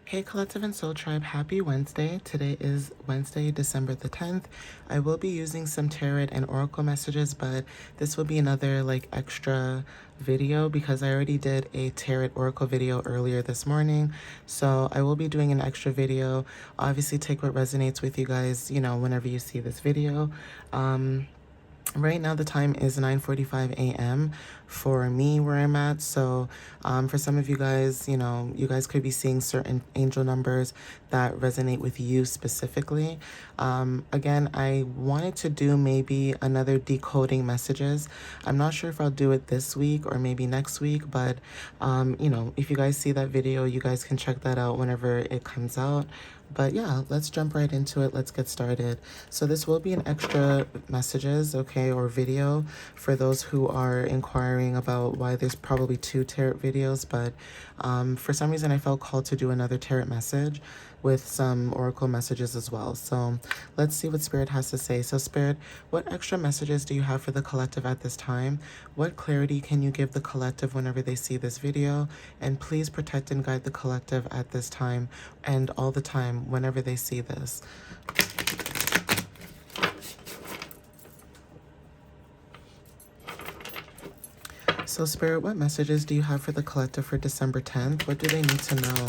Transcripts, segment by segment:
Hey Collective and Soul Tribe, happy Wednesday. Today is Wednesday, December the 10th. I will be using some tarot and oracle messages, but this will be another extra video because I already did a tarot oracle video earlier this morning. So I will be doing an extra video. Obviously take what resonates with you guys, whenever you see this video. Right now the time is 9:45 a.m. for me where I'm at. So for some of you guys, you guys could be seeing certain angel numbers that resonate with you specifically. Again, I wanted to do maybe another decoding messages. I'm not sure if I'll do it this week or maybe next week, but if you guys see that video, you guys can check that out whenever it comes out. But yeah, let's jump right into it. Let's get started. So this will be an extra messages, okay, or video for those who are inquiring about why there's probably two tarot videos. But for some reason, I felt called to do another tarot message with some oracle messages as well. So let's see what Spirit has to say. So Spirit, what extra messages do you have for the collective at this time? What clarity can you give the collective whenever they see this video? And please protect and guide the collective at this time and all the time whenever they see this. So Spirit, what messages do you have for the collective for December 10th? What do they need to know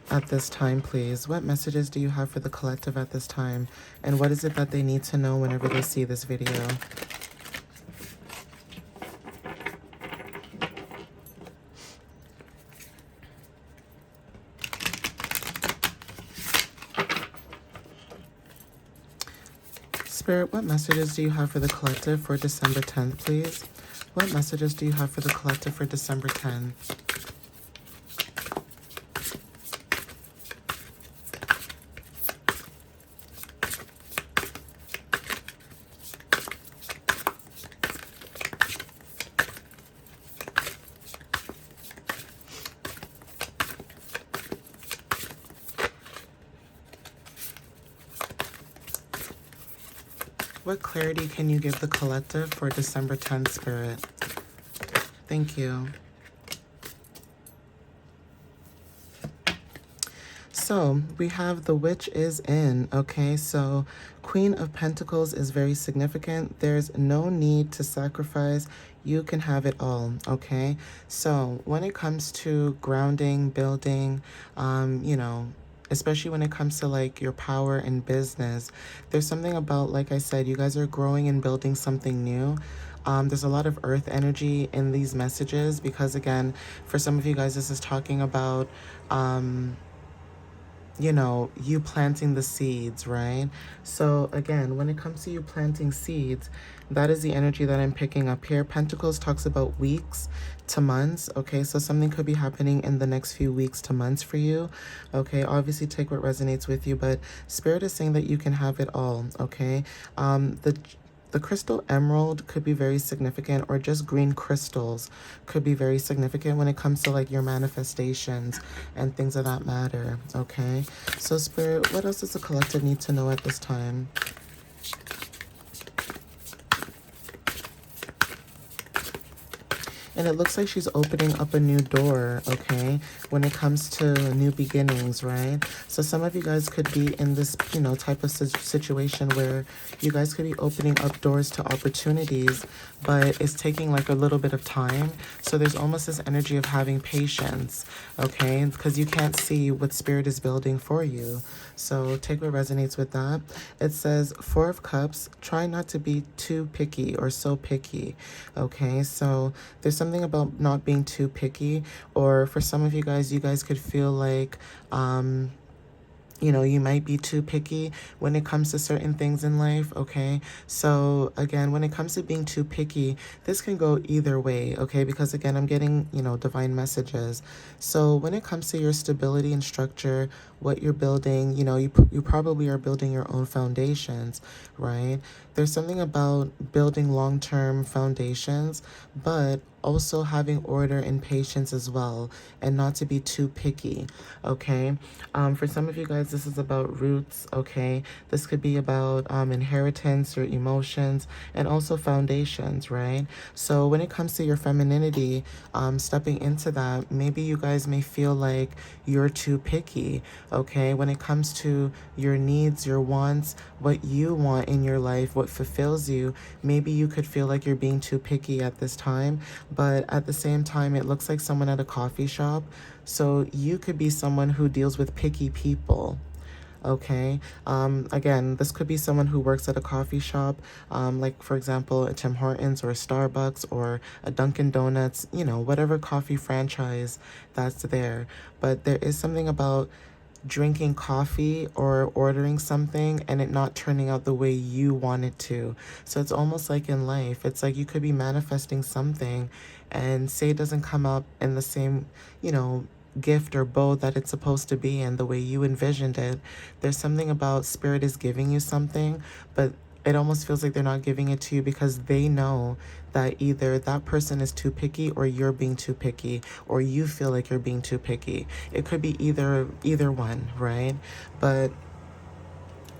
at this time, please? What messages do you have for the collective at this time? And what is it that they need to know whenever they see this video? Spirit, what messages do you have for the collective for December 10th, please? What messages do you have for the collective for December 10th? What clarity can you give the collective for December 10th, Spirit? Thank you. So we have the witch is in, okay? So Queen of Pentacles is very significant. There's no need to sacrifice. You can have it all, okay? So when it comes to grounding, building, especially when it comes to your power in business, there's something about, like I said, you guys are growing and building something new. There's a lot of earth energy in these messages because, again, for some of you guys, this is talking about, you planting the seeds, right? So again, when it comes to you planting seeds, that is the energy that I'm picking up here. Pentacles talks about weeks to months, okay? So something could be happening in the next few weeks to months for you, okay? Obviously take what resonates with you, but Spirit is saying that you can have it all, okay? The crystal emerald could be very significant, or just green crystals could be very significant when it comes to your manifestations and things of that matter, okay? So Spirit, what else does the collective need to know at this time? And it looks like she's opening up a new door, okay, when it comes to new beginnings, right? So some of you guys could be in this, type of situation where you guys could be opening up doors to opportunities, but it's taking a little bit of time. So there's almost this energy of having patience, okay, because you can't see what Spirit is building for you. So take what resonates with that. It says, Four of Cups, try not to be too picky or so picky, okay? So there's something about not being too picky, or for some of you guys could feel like, you might be too picky when it comes to certain things in life, okay? So again, when it comes to being too picky, this can go either way, okay? Because again, I'm getting, divine messages. So when it comes to your stability and structure, what you're building, you probably are building your own foundations, right? There's something about building long-term foundations, but also having order and patience as well, and not to be too picky. Okay. For some of you guys, this is about roots. Okay. This could be about inheritance or emotions, and also foundations, right? So when it comes to your femininity, stepping into that, maybe you guys may feel like you're too picky. Okay. When it comes to your needs, your wants, what you want in your life, what fulfills you, maybe you could feel like you're being too picky at this time. But at the same time, it looks like someone at a coffee shop. So you could be someone who deals with picky people. Okay. Again, this could be someone who works at a coffee shop, like for example, a Tim Hortons or a Starbucks or a Dunkin' Donuts, whatever coffee franchise that's there. But there is something about drinking coffee or ordering something and it not turning out the way you want it to. So it's almost like in life, it's like you could be manifesting something and say it doesn't come up in the same, gift or bow that it's supposed to be in the way you envisioned it. There's something about spirit is giving you something, but it almost feels like they're not giving it to you because they know that either that person is too picky or you're being too picky or you feel like you're being too picky. It could be either one, right? But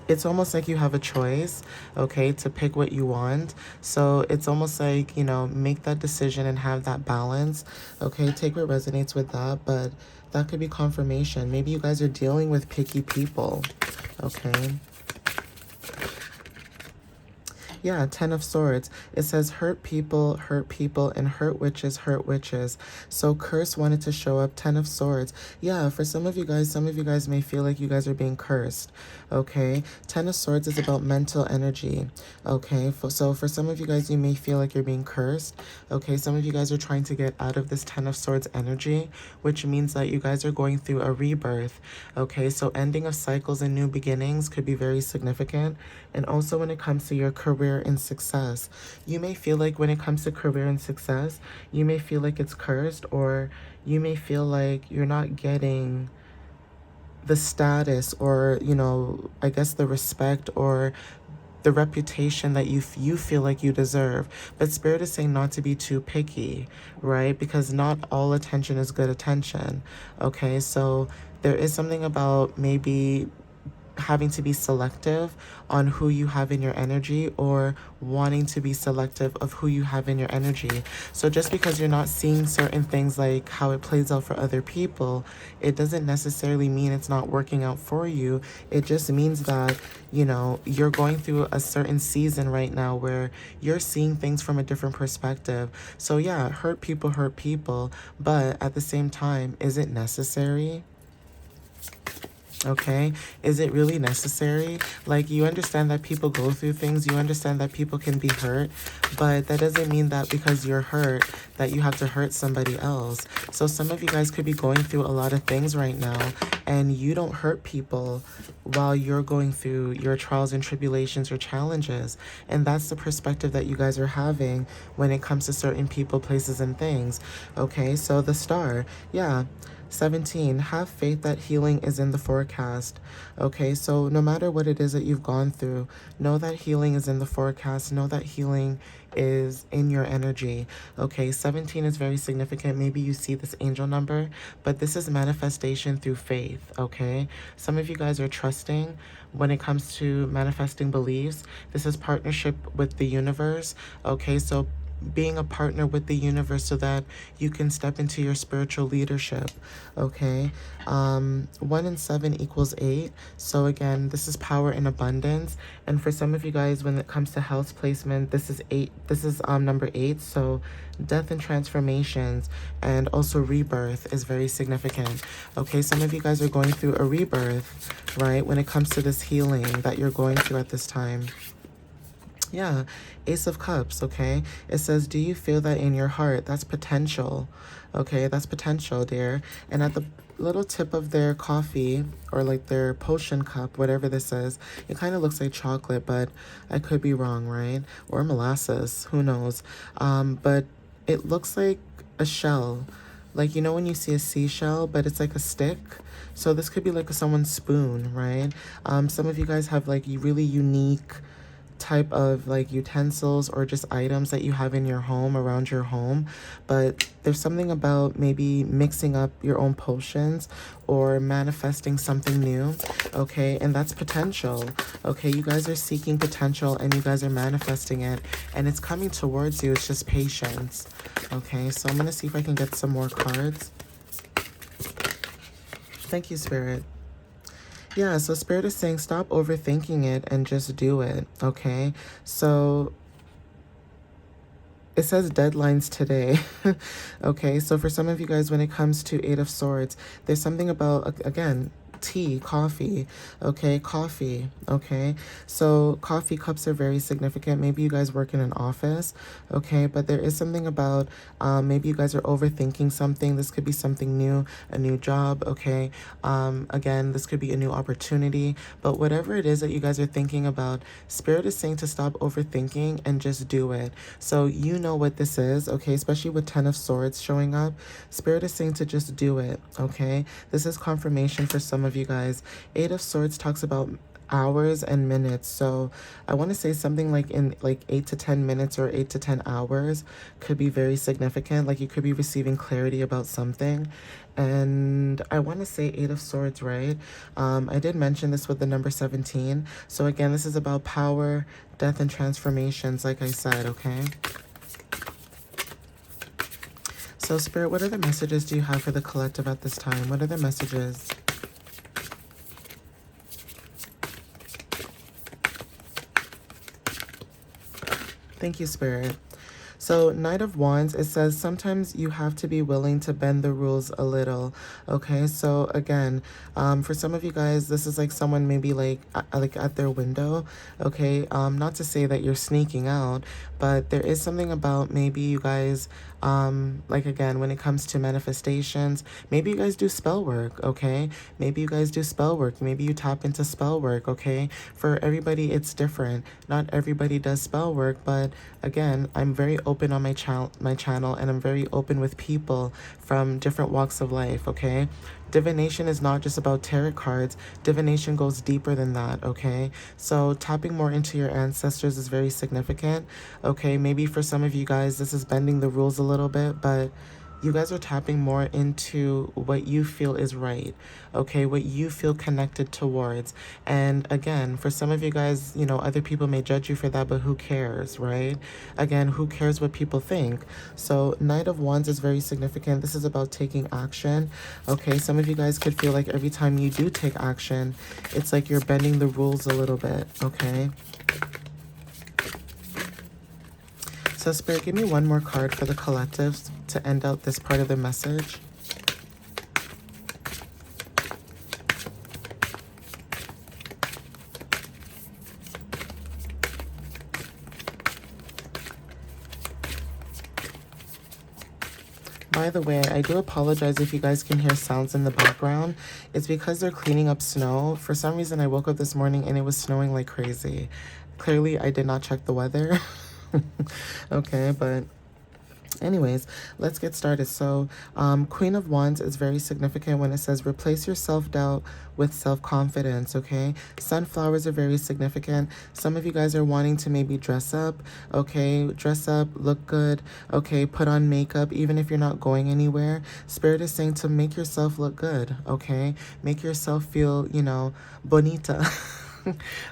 it's almost like you have a choice, okay, to pick what you want. So it's almost like, make that decision and have that balance, okay? Take what resonates with that, but that could be confirmation. Maybe you guys are dealing with picky people, okay? Yeah, Ten of Swords. It says hurt people, and hurt witches, hurt witches. So curse wanted to show up. Ten of Swords. Yeah, for some of you guys may feel like you guys are being cursed. Okay. Ten of Swords is about mental energy. Okay. So for some of you guys, you may feel like you're being cursed. Okay. Some of you guys are trying to get out of this Ten of Swords energy, which means that you guys are going through a rebirth. Okay. So ending of cycles and new beginnings could be very significant. And also when it comes to your career and success, you may feel like when it comes to career and success, you may feel like it's cursed, or you may feel like you're not getting the status or, I guess the respect or the reputation that you feel like you deserve. But spirit is saying not to be too picky, right? Because not all attention is good attention. Okay, so there is something about maybe having to be selective on who you have in your energy, or wanting to be selective of who you have in your energy. So just because you're not seeing certain things like how it plays out for other people, it doesn't necessarily mean it's not working out for you. It just means that, you're going through a certain season right now where you're seeing things from a different perspective. So yeah, hurt people, but at the same time, is it necessary? Okay, is it really necessary? Like, you understand that people go through things, you understand that people can be hurt, but that doesn't mean that because you're hurt that you have to hurt somebody else. So some of you guys could be going through a lot of things right now, and you don't hurt people while you're going through your trials and tribulations or challenges. And that's the perspective that you guys are having when it comes to certain people, places, and things. Okay, so the star, yeah. 17, have faith that healing is in the forecast. Okay, so no matter what it is that you've gone through, know that healing is in the forecast. Know that healing is in your energy. Okay, 17 is very significant. Maybe you see this angel number, but this is manifestation through faith. Okay, some of you guys are trusting when it comes to manifesting beliefs. This is partnership with the universe. Okay, so being a partner with the universe so that you can step into your spiritual leadership. Okay, 1 and 7 equals 8. So again, this is power and abundance. And for some of you guys, when it comes to health placement, this is 8. This is number 8. So death and transformations, and also rebirth is very significant. Okay, some of you guys are going through a rebirth, right, when it comes to this healing that you're going through at this time. Yeah, Ace of Cups, okay? It says, do you feel that in your heart? That's potential, okay? That's potential, dear. And at the little tip of their coffee, or like their potion cup, whatever this is, it kind of looks like chocolate, but I could be wrong, right? Or molasses, who knows? But it looks like a shell. Like, when you see a seashell, but it's like a stick. So this could be like someone's spoon, right? Some of you guys have like really unique type of like utensils or just items that you have in your home, around your home, but there's something about maybe mixing up your own potions or manifesting something new, okay? And that's potential, okay? You guys are seeking potential and you guys are manifesting it, and it's coming towards you. It's just patience, okay? So I'm gonna see if I can get some more cards. Thank you, Spirit. Yeah, so Spirit is saying stop overthinking it and just do it, okay? So it says deadlines today. Okay, so for some of you guys, when it comes to Eight of Swords, there's something about, again, tea, coffee, okay, coffee, okay? So coffee cups are very significant. Maybe you guys work in an office, okay? But there is something about, maybe you guys are overthinking something. This could be something new, a new job, okay? Again, this could be a new opportunity, but whatever it is that you guys are thinking about, Spirit is saying to stop overthinking and just do it. So you know what this is, okay? Especially with 10 of Swords showing up, Spirit is saying to just do it, okay? This is confirmation for some of you guys. Eight of Swords talks about hours and minutes, so I want to say something like in like 8 to 10 minutes or 8 to 10 hours could be very significant. Like you could be receiving clarity about something. And I want to say Eight of Swords, right? I did mention this with the number 17. So again, this is about power, death, and transformations, like I said, okay? So Spirit, what other messages do you have for the collective at this time? What are the messages? Thank you, Spirit. So Knight of Wands, it says sometimes you have to be willing to bend the rules a little, okay? So again, for some of you guys, this is like someone maybe like at their window, okay? Not to say that you're sneaking out, but there is something about maybe you guys, like again, when it comes to manifestations, maybe you guys do spell work, okay? Maybe you guys do spell work. Maybe you tap into spell work, okay? For everybody, it's different. Not everybody does spell work, but again, I'm very open on my channel, and I'm very open with people from different walks of life, okay? Divination is not just about tarot cards. Divination goes deeper than that, okay? So tapping more into your ancestors is very significant, okay? Maybe for some of you guys, this is bending the rules a little bit, but you guys are tapping more into what you feel is right, okay? What you feel connected towards. And again, for some of you guys, you know, other people may judge you for that, but who cares, right? Again, who cares what people think? So Knight of Wands is very significant. This is about taking action, okay? Some of you guys could feel like every time you do take action, it's like you're bending the rules a little bit, okay? So Spirit, give me one more card for the collectives to end out this part of the message. By the way, I do apologize if you guys can hear sounds in the background. It's because they're cleaning up snow. For some reason, I woke up this morning and it was snowing like crazy. Clearly, I did not check the weather. Okay, but anyways, let's get started. So Queen of Wands is very significant when it says replace your self-doubt with self-confidence, okay? Sunflowers are very significant. Some of you guys are wanting to maybe dress up, okay? Dress up, look good, okay? Put on makeup, even if you're not going anywhere. Spirit is saying to make yourself look good, okay? Make yourself feel, you know, bonita,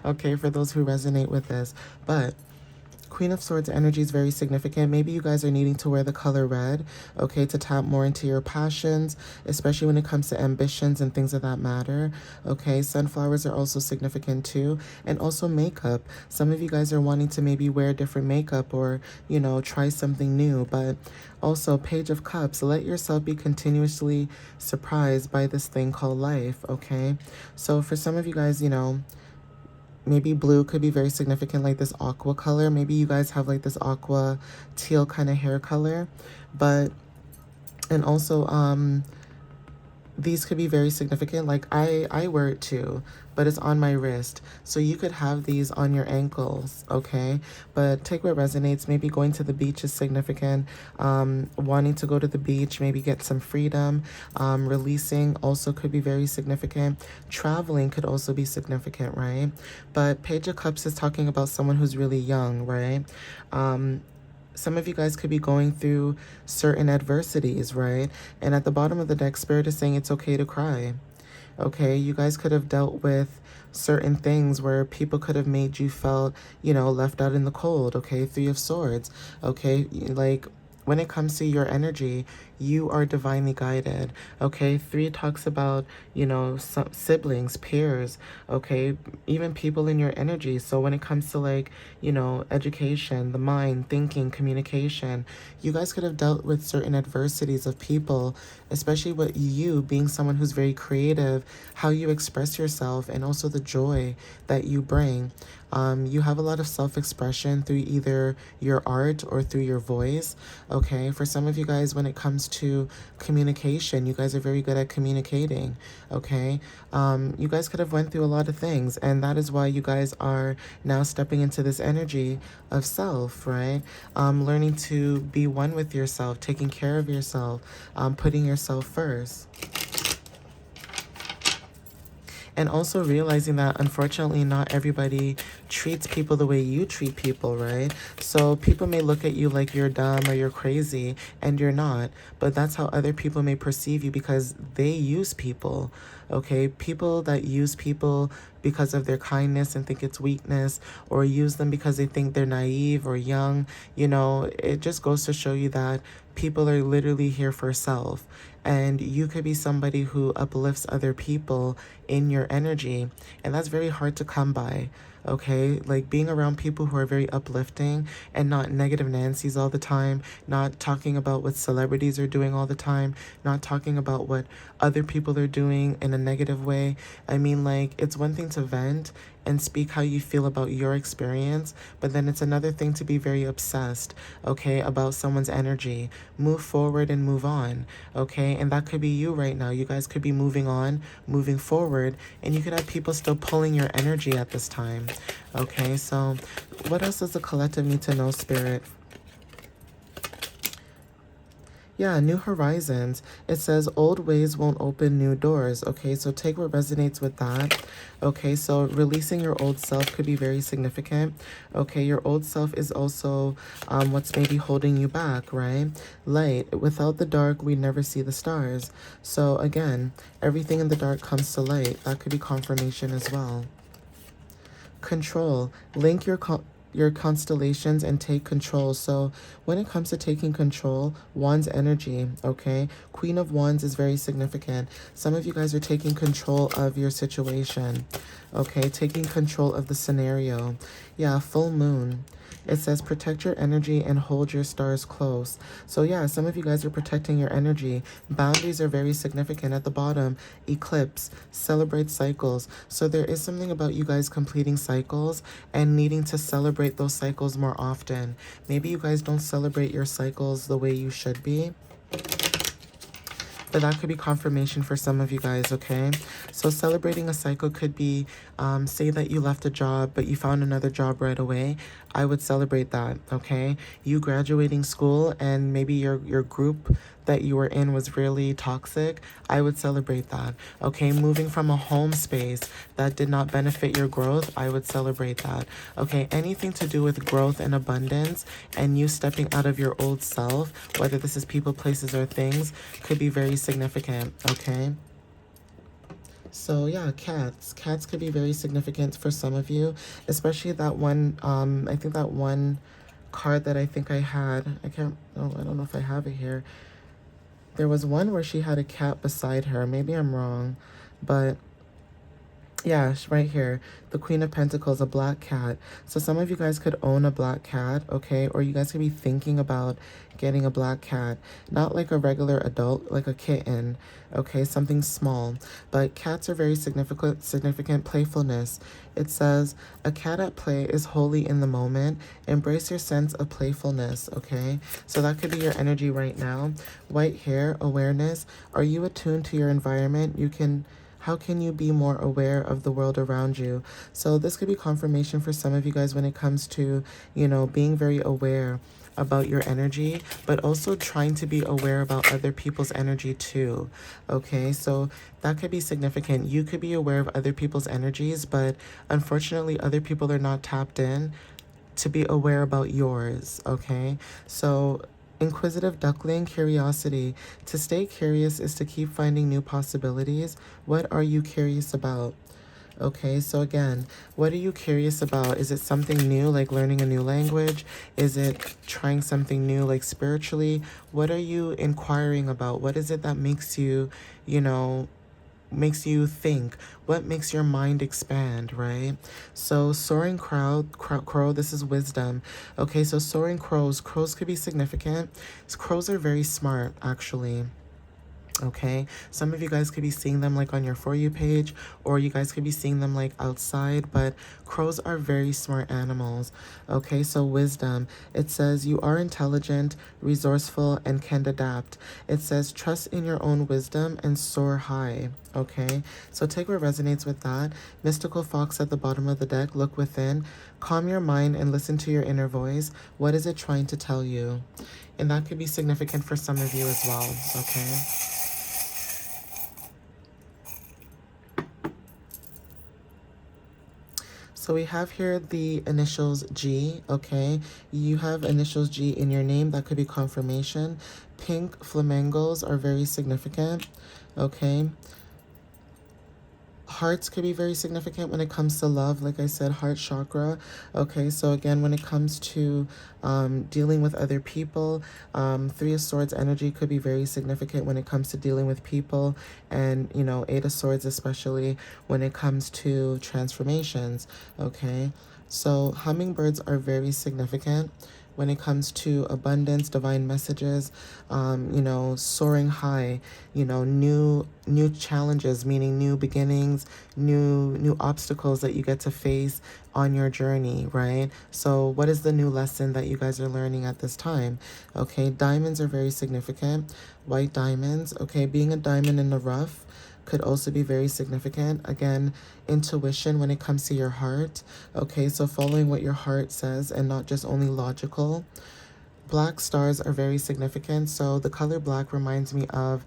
okay, for those who resonate with this. But Queen of Swords energy is very significant. Maybe you guys are needing to wear the color red, okay, to tap more into your passions, especially when it comes to ambitions and things of that matter, okay? Sunflowers are also significant too, and also makeup. Some of you guys are wanting to maybe wear different makeup or, you know, try something new, but also Page of Cups. Let yourself be continuously surprised by this thing called life, okay? So for some of you guys, you know, maybe blue could be very significant, like this aqua color. Maybe you guys have like this aqua teal kind of hair color. But, and also, these could be very significant. Like I wear it too, but it's on my wrist. So you could have these on your ankles, okay? But take what resonates. Maybe going to the beach is significant. Wanting to go to the beach, maybe get some freedom. Releasing also could be very significant. Traveling could also be significant, right? But Page of Cups is talking about someone who's really young, right? Some of you guys could be going through certain adversities, right? And at the bottom of the deck, Spirit is saying it's okay to cry. Okay, you guys could have dealt with certain things where people could have made you felt, left out in the cold. Okay, Three of Swords. Okay, like when it comes to your energy, you are divinely guided. Okay, three talks about, some siblings, peers, okay, even people in your energy. So when it comes to like, education, the mind, thinking, communication, you guys could have dealt with certain adversities of people, especially with you being someone who's very creative, how you express yourself, and also the joy that you bring. You have a lot of self-expression through either your art or through your voice. Okay, for some of you guys, when it comes to communication, you guys are very good at communicating. Okay, you guys could have went through a lot of things, and that is why you guys are now stepping into this energy of self, right? Learning to be one with yourself, taking care of yourself, putting yourself first. And also realizing that, unfortunately, not everybody treats people the way you treat people, right? So people may look at you like you're dumb or you're crazy, and you're not. But that's how other people may perceive you, because they use people, okay? People that use people because of their kindness and think it's weakness, or use them because they think they're naive or young, it just goes to show you that people are literally here for self. And you could be somebody who uplifts other people in your energy. And that's very hard to come by. Okay, like being around people who are very uplifting and not negative Nancy's all the time, not talking about what celebrities are doing all the time, not talking about what other people are doing in a negative way. I mean, like, it's one thing to vent and speak how you feel about your experience, but then it's another thing to be very obsessed, okay, about someone's energy. Move forward and move on, okay? And that could be you right now. You guys could be moving on, moving forward, and you could have people still pulling your energy at this time, okay? So what else does the collective need to know, Spirit? Yeah, new horizons. It says old ways won't open new doors. Okay, so take what resonates with that. Okay, so releasing your old self could be very significant. Okay, your old self is also what's maybe holding you back, right? Light. Without the dark, we never see the stars. So again, everything in the dark comes to light. That could be confirmation as well. Control. Link your constellations and take control. So when it comes to taking control, Wands energy, okay? Queen of Wands is very significant. Some of you guys are taking control of your situation, okay? Taking control of the scenario. Yeah, full moon. It says protect your energy and hold your stars close. So yeah, some of you guys are protecting your energy. Boundaries are very significant. At the bottom, eclipse, celebrate cycles. So there is something about you guys completing cycles and needing to celebrate those cycles more often. Maybe you guys don't celebrate your cycles the way you should be, but that could be confirmation for some of you guys, okay? So celebrating a cycle could be, say that you left a job, but you found another job right away. I would celebrate that, okay? You graduating school and maybe your group that you were in was really toxic. I would celebrate that, okay? Moving from a home space that did not benefit your growth, I would celebrate that, okay? Anything to do with growth and abundance and you stepping out of your old self, whether this is people, places, or things, could be very significant, okay? So yeah, cats. Cats could be very significant for some of you, especially that one, I think that one card that I think I had. I don't know if I have it here. There was one where she had a cat beside her. Maybe I'm wrong, but Yeah, right here. The Queen of Pentacles, a black cat. So some of you guys could own a black cat, okay? Or you guys could be thinking about getting a black cat. Not like a regular adult, like a kitten, okay? Something small. But cats are very significant playfulness. It says, a cat at play is wholly in the moment. Embrace your sense of playfulness, okay? So that could be your energy right now. White hair, awareness. Are you attuned to your environment? How can you be more aware of the world around you? So this could be confirmation for some of you guys when it comes to, being very aware about your energy, but also trying to be aware about other people's energy too. Okay, so that could be significant. You could be aware of other people's energies, but unfortunately, other people are not tapped in to be aware about yours. Okay, so inquisitive duckling, curiosity. To stay curious is to keep finding new possibilities. What are you curious about? Okay, so again, what are you curious about? Is it something new, like learning a new language? Is it trying something new, like spiritually? What are you inquiring about? What is it that makes you, makes you think? What makes your mind expand, right? So soaring crow, this is wisdom. Okay, so soaring crows could be significant. Crows are very smart, actually. Okay, some of you guys could be seeing them like on your For You page, or you guys could be seeing them like outside, but crows are very smart animals. Okay, so wisdom. It says you are intelligent, resourceful, and can adapt. It says trust in your own wisdom and soar high. Okay, so take what resonates with that. Mystical fox at the bottom of the deck, look within. Calm your mind and listen to your inner voice. What is it trying to tell you? And that could be significant for some of you as well, okay? So we have here the initials G, okay? You have initials G in your name. That could be confirmation. Pink flamingos are very significant, okay? Hearts could be very significant when it comes to love. Like I said, heart chakra. Okay, so again, when it comes to dealing with other people, Three of Swords energy could be very significant when it comes to dealing with people. And, Eight of Swords, especially when it comes to transformations. Okay, so hummingbirds are very significant when it comes to abundance, divine messages, soaring high, new challenges, meaning new beginnings, new obstacles that you get to face on your journey, right? So what is the new lesson that you guys are learning at this time? Okay, diamonds are very significant. White diamonds, okay, being a diamond in the rough could also be very significant. Again, intuition when it comes to your heart. Okay, so following what your heart says and not just only logical. Black stars are very significant. So the color black reminds me of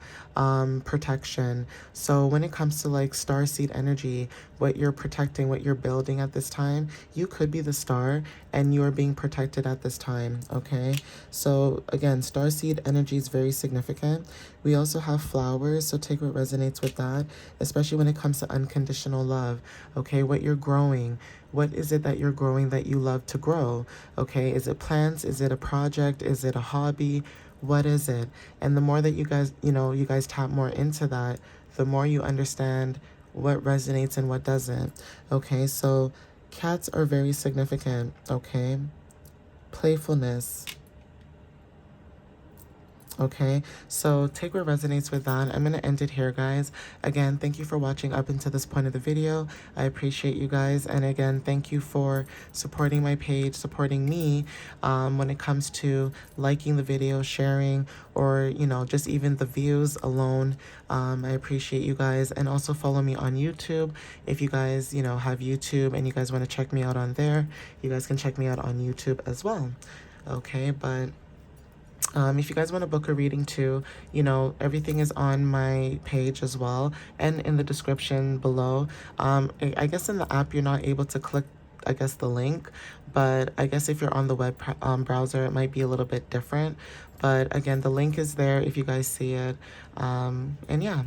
protection. So when it comes to like star seed energy, what you're protecting, what you're building at this time, you could be the star and you are being protected at this time, okay? So again, star seed energy is very significant. We also have flowers, so take what resonates with that, especially when it comes to unconditional love, okay? What you're growing. What is it that you're growing that you love to grow? Okay, is it plants? Is it a project? Is it a hobby? What is it? And the more that you guys tap more into that, the more you understand what resonates and what doesn't. Okay, so cats are very significant, okay? Playfulness. Okay, so take what resonates with that. I'm going to end it here, guys. Again, thank you for watching up until this point of the video. I appreciate you guys. And again, thank you for supporting my page, supporting me when it comes to liking the video, sharing, or, just even the views alone. I appreciate you guys. And also follow me on YouTube. If you guys, have YouTube and you guys want to check me out on there, you guys can check me out on YouTube as well. Okay, but if you guys want to book a reading too, everything is on my page as well and in the description below. I guess in the app, you're not able to click, I guess, the link, but I guess if you're on the web browser, it might be a little bit different. But again, the link is there if you guys see it. And yeah,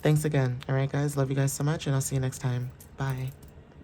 thanks again. All right, guys, love you guys so much, and I'll see you next time. Bye.